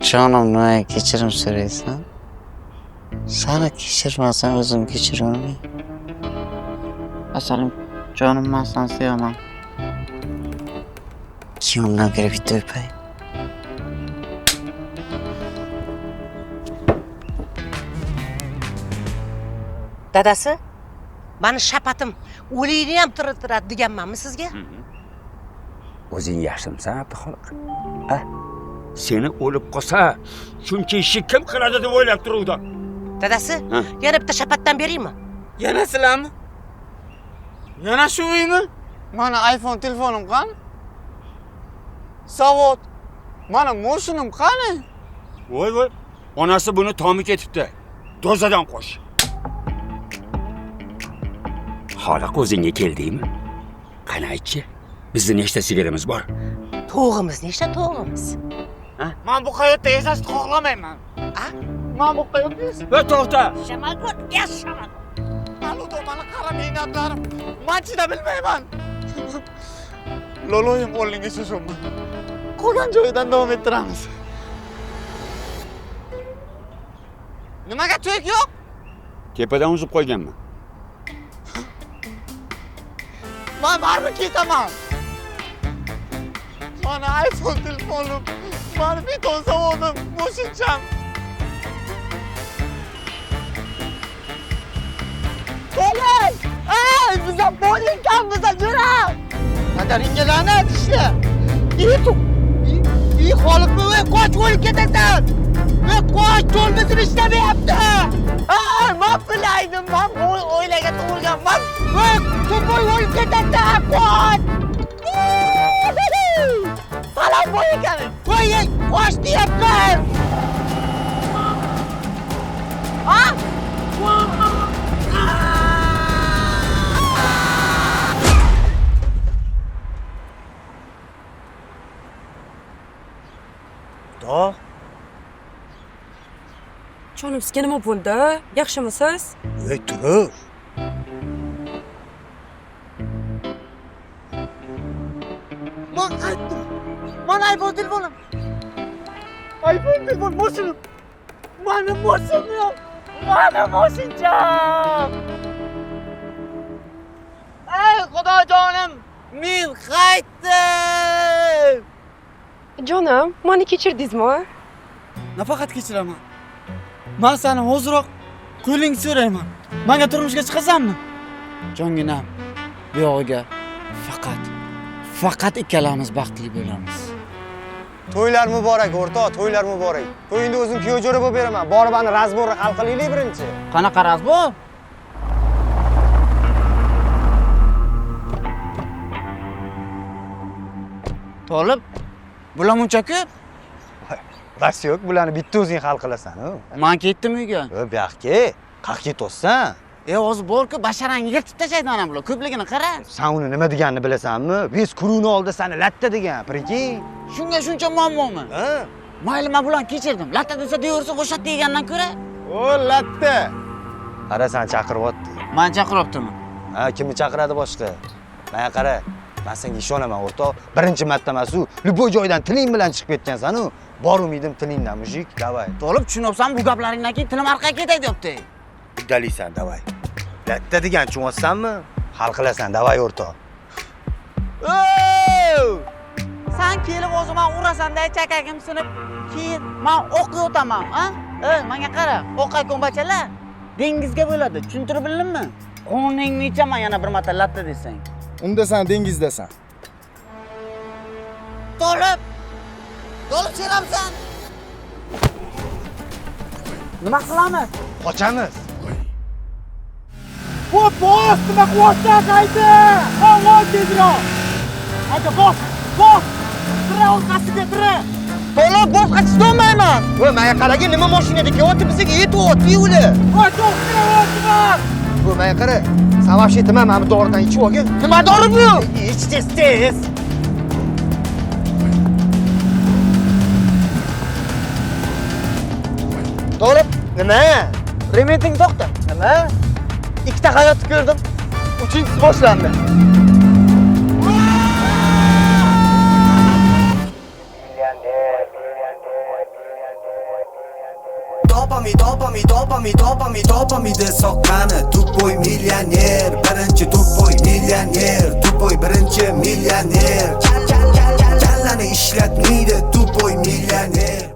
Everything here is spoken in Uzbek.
Canım nimaga kechirim so'raysan? Seni kechirmasam o'zim kechiraman. Asalim, jonim men seni sevaman. Kiyimdan beri bitta o'pay. Dadasi, mani shapatim o'likni ham tiritiradi deganmanmi sizga? O'zing yaxshimisan, Abduxoliq? Ha? Seni o'lib qolsa, shuncha ishni kim qiladi deb o'ylab turuvdim. Dadasi, yana bitta shapatdan beraymi? Yana sizlarmi? Yana shu uymi? Mana iPhone telefonim qani? Savod. Mana moshinim qani? Voy, onasi buni tomi ketibdi. Dozadan qo'sh. Xoliq o'zingga keldingmi? Qani aytchi? Bizni nechta sigaramiz bor? To'g'imiz nechta to'g'imiz? Men bu hayotda yashashni xohlamayman. Men bu hayotda Va to'xta. Shamalg'ot, yashaman. Aludo meni qara mehnatlarim. Men chida bilmayman. Loloyim o'rniga sho'shonman. Qolgan joyidan davom ettiramiz. Nimaga to'yk yo'q? Tepadan uzib qo'yganman. Men baribir ketaman. Mana iPhone telefonim, mana beton zavodim, moshincham. Keling! Ey, biza bo'lingan, biza yurib! Qadaringga la'nat ishla. Xoliqmi, voy, qoch o'lib ketasan. Voy, qoch, to'lbizim ishlamayapti. Men bilaydim, men o'ylagan tug'ilganman. Voy, to'poy o'lib ketasan, qoch! Salom bo'y ekan. Voy, qoch deyapman. Ha? Do. Jonim, sizga nima bo'ldi? Yaxshimisiz? Ey, tur. Men qaytdim. Mana iPhone telefonim. iPhone telefon moshinim. Mani moshinim yo'q. Mani moshincham. Ey xudojonim, men qaytdim. Jonim, meni kechirdingizmi? Nafaqat kechiraman. Men seni hozirroq qo'ling so'rayman. Menga turmushga chiqasanmi? Jonginam, bu yog'iga faqat ikkalamiz baxtli bo'lamiz. To'ylar muborak o'rtoq, to'ylar muborak. To'yingda o'zim kuyov jo'ra bo'lib beraman. Borib ani razborni hal qilaylik birinchi. Qanaqa razbor? Tolib, bular muncha ko'p. Bas yo'q, bularni bitta o'zing hal qilasan-ku. Men ketdim uyga. Bu yoqqa, qaq ketossan. Hozir bor-ku, basharangga yirtib tashlaydi mana bular. Ko'pligini qara. Sen uni nima deganini bilasanmi? Biz kuruni oldi seni latta degan, prikey. Shunga shuncha muammomi? Ha? Mayli, men bularni kechirdim. Latta desa deyaversa, o'shat degandan ko'ra. O, latta. Qara, sen chaqiryapti. Men chaqiryaptimi? Ha, kimni chaqiradi boshqa? Mana qara. Men senga ishonaman o'rtoq. Birinchi marta emas-u, любой joydan tiling bilan chiqib ketgansan-u. Bor umidim tilingdan, mujik, davay. To'lib tushunyapsan, bu gaplaringdan keyin tilim orqaga ketay deyapti. Uddalaysan, davay. Latta degan tushunaysanmi? Hal qilasan, davay o'rtoq. Sen kelib o'zimdan urasan-da, chakagim sinib, keyin men o'qib o'taman, ha? Menga qara, o'qay ko'mbachalar dengizga bo'ladi, tushuntirib bildingmi? Qo'ningni ichaman yana bir marta latta desang. Unda sen dengizdasan. To'lib seramsan. Nima qilamiz? Qochamiz. Bos, nima qilyapsan, qaydi? Ovoz tezroq. Hayda, bos. Bira orqasiga, bira. To'lib bos qachishmayman. Voy, menga qaragin, nima mashinada kelyapti, bizga yetyapti yo'li. Voy, to'xtayapman. Voy, menga qara. Sen вообще nima, mana bu doridan ichib olgin. Nima dori bu? Ich tez. To'lib, nima? Rementing to'xta. Nima? Ikkita hayot ko'rdim. Uchinchisi boshlandi. Dopamida soqqani Tupoy millioner Birinchi tupoy millioner Tupoy birinchi millioner Kallani ishlatmaydi Tupoy millioner